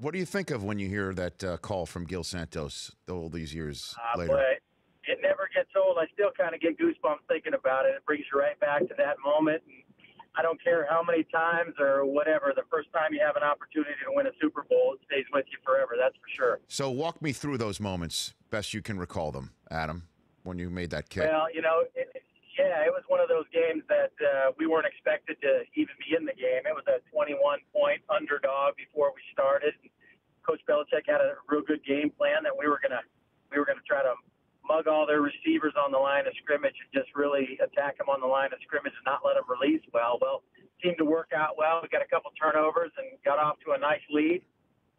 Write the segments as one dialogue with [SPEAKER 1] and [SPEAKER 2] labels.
[SPEAKER 1] What do you think of when you hear that call from Gil Santos all these years later?
[SPEAKER 2] But it never gets old. I still kind of get goosebumps thinking about it. It brings you right back to that moment. And I don't care how many times or whatever, the first time you have an opportunity to win a Super Bowl, it stays with you forever, that's for sure.
[SPEAKER 1] So walk me through those moments, best you can recall them, Adam, when you made that kick.
[SPEAKER 2] Well, it was one of those games that we weren't expected to even be in the game. It was a 21-point underdog before we started. Coach Belichick had a real good game plan that we were gonna try to mug all their receivers on the line of scrimmage and just really attack them on the line of scrimmage and not let them release well. Well, it seemed to work out well. We got a couple turnovers and got off to a nice lead.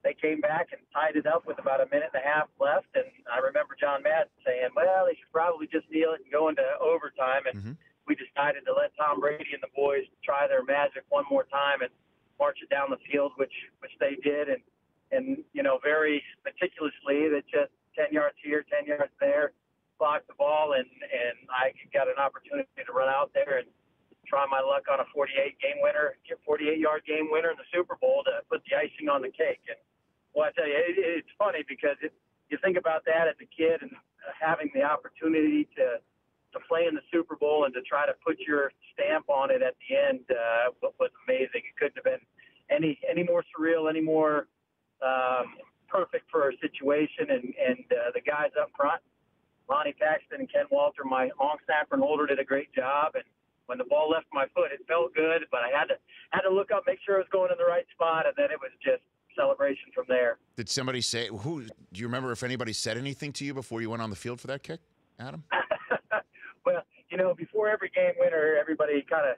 [SPEAKER 2] They came back and tied it up with about a minute and a half left. And I remember John Madden saying, well, they should probably just kneel it and go into overtime. And we decided to let Tom Brady and the boys try their magic one more time and march it down the field, which they did. And very meticulously, that just 10 yards here, 10 yards there, blocked the ball. And I got an opportunity to run out there and try my luck on a 48-yard game winner in the Super Bowl to put the icing on the cake. And well, I tell you, it's funny because you think about that as a kid and having the opportunity to play in the Super Bowl and to try to put your stamp on it at the end was amazing. It couldn't have been any more surreal, any more perfect for our situation. And the guys up front, Lonnie Paxton and Ken Walter, my long snapper and holder, did a great job. And when the ball left my foot, it felt good, but I had to look up, make sure it was going in the right spot, and then it was just celebration from there.
[SPEAKER 1] Did somebody say, do you remember if anybody said anything to you before you went on the field for that kick, Adam?
[SPEAKER 2] Well, before every game winner, everybody kind of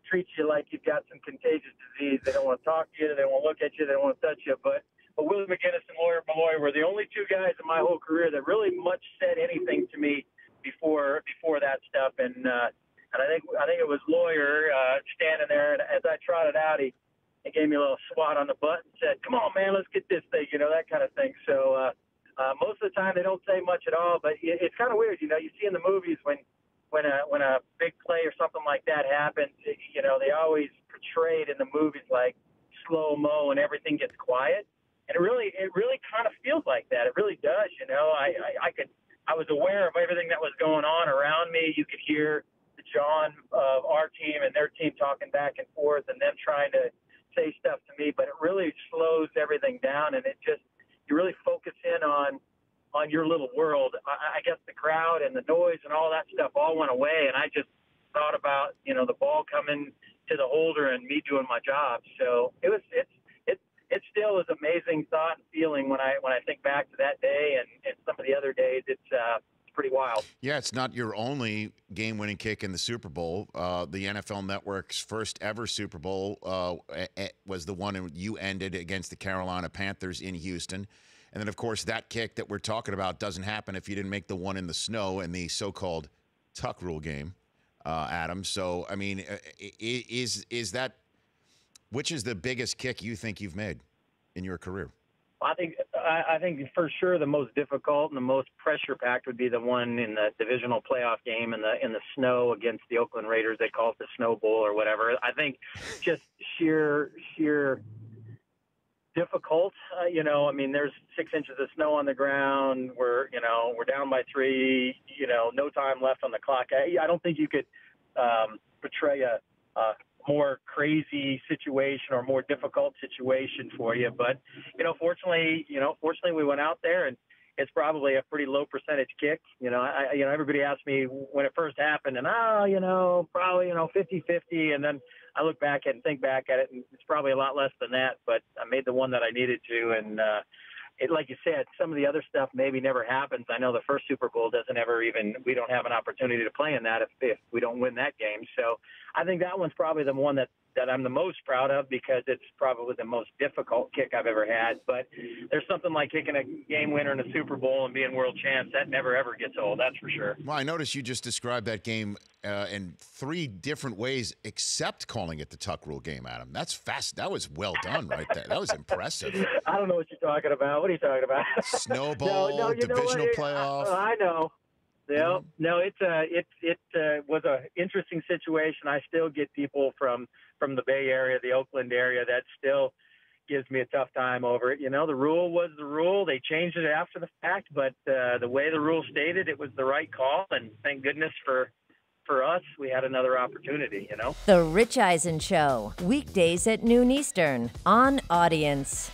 [SPEAKER 2] treats you like you've got some contagious disease. They don't want to talk to you. They don't want to look at you. They don't want to touch you. But Willie McGinnis and Lawyer Malloy were the only two guys in my whole career that really much said anything to me before that stuff. And I think it was Lawyer standing there, and as I trotted out, he gave me a little swat on the butt and said, "Come on, man, let's get this thing," that kind of thing. So most of the time they don't say much at all, but it's kind of weird. You see in the movies when a big play or something like that happens, they always portray it in the movies like slow-mo and everything gets quiet, and it really kind of feels like that. It really does. I was aware of everything that was going on around me. You could hear John of our team and their team talking back and forth and them trying to say stuff to me, but it really slows everything down, and you really focus in on your little world. I guess the crowd and the noise and all that stuff all went away, and I just thought about the ball coming to the holder and me doing my job. So it still is amazing thought and feeling when I think back to that day and some of the other days. It's pretty wild.
[SPEAKER 1] Yeah, it's not your only game-winning kick in the Super Bowl. The NFL Network's first ever Super Bowl was the one you ended against the Carolina Panthers in Houston. And then, of course, that kick that we're talking about doesn't happen if you didn't make the one in the snow in the so-called tuck rule game, Adam. So, I mean, which is the biggest kick you think you've made in your career?
[SPEAKER 2] I think for sure the most difficult and the most pressure-packed would be the one in the divisional playoff game in the snow against the Oakland Raiders. They call it the Snow Bowl or whatever. I think just sheer difficult. There's 6 inches of snow on the ground. We're down by 3. No time left on the clock. I don't think you could portray a more crazy situation or more difficult situation for you. But, fortunately we went out there and it's probably a pretty low percentage kick. Everybody asked me when it first happened and, probably, 50-50. And then I look back and think back at it and it's probably a lot less than that, but I made the one that I needed to. And, like you said, some of the other stuff maybe never happens. I know the first Super Bowl we don't have an opportunity to play in that if we don't win that game. So I think that one's probably the one that I'm the most proud of because it's probably the most difficult kick I've ever had. But there's something like kicking a game winner in a Super Bowl and being world champs. That never, ever gets old. That's for sure.
[SPEAKER 1] Well, I noticed you just described that game in 3 different ways except calling it the tuck rule game, Adam. That's fast. That was well done right there. That was impressive.
[SPEAKER 2] I don't know what you're talking about. What are you talking about?
[SPEAKER 1] Snowball, divisional playoff.
[SPEAKER 2] I know. No, it was an interesting situation. I still get people from the Bay Area, the Oakland area, that still gives me a tough time over it. You know, the rule was the rule. They changed it after the fact, but the way the rule stated, it was the right call, and thank goodness for us, we had another opportunity, you know.
[SPEAKER 3] The Rich Eisen Show, weekdays at noon Eastern on Audience.